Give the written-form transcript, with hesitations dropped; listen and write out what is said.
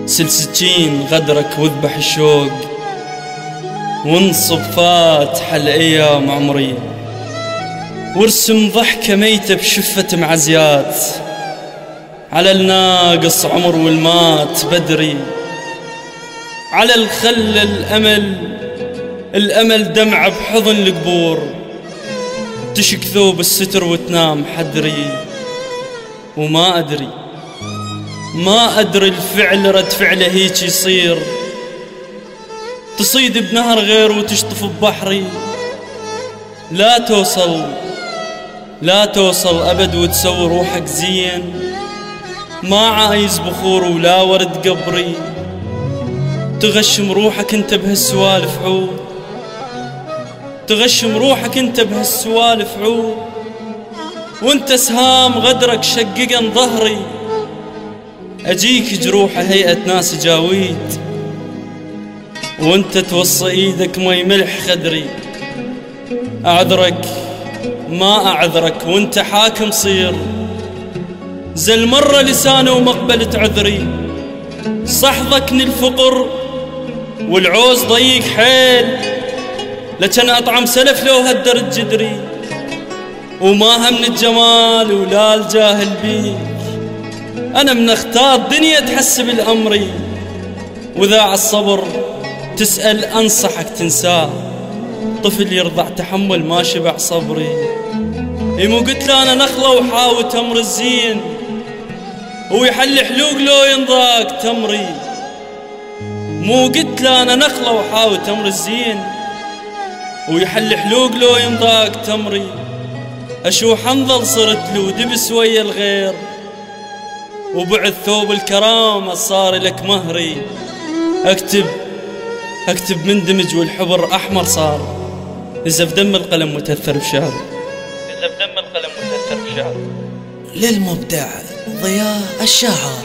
سل سكين غدرك واذبح الشوق، وانصب فاتح الأيام عمري، وارسم ضحكة ميتة بشفة معزيات على الناقص عمر والمات بدري، على الخل الأمل دمعة بحضن القبور، تشك ثوب الستر وتنام حدري. وما أدري الفعل رد فعله هيك يصير، تصيد بنهر غير وتشطف ببحري. لا توصل أبد وتسوي روحك زين، ما عايز بخور ولا ورد قبري. تغشم روحك انت بهالسوالف عود، تغشم روحك انت بهالسوالف عود، وانت سهام غدرك شققن ظهري. اجيك جروحه هيئة ناس جاويد، وانت توصي ايدك مي ملح خدري. اعذرك ما اعذرك وانت حاكم صير، زل مرة لسانه ومقبلة عذري. صحضكني الفقر والعوز ضيق حيل، لكن اطعم سلف لو هدرت جدري. وما همني الجمال ولا الجاهل بيك، انا من اختار دنيا تحسب الامري. واذا عالصبر تسأل انصحك تنساه، طفل يرضع تحمل ما شبع صبري. مو قلت له انا نخله وحاوي تمر الزين، ويحل حلوق لو ينضاق تمري. مو قلت له انا نخله وحاوي تمر الزين، ويحل حلوق لو ينضاق تمري. اشوح انظل صرت له دبس ويا الغير، وبعد ثوب الكرامة صار لك مهري. اكتب مندمج والحبر احمر صار، اذا بدم القلم متأثر بشعري. للمبدع ضياء الشاعر.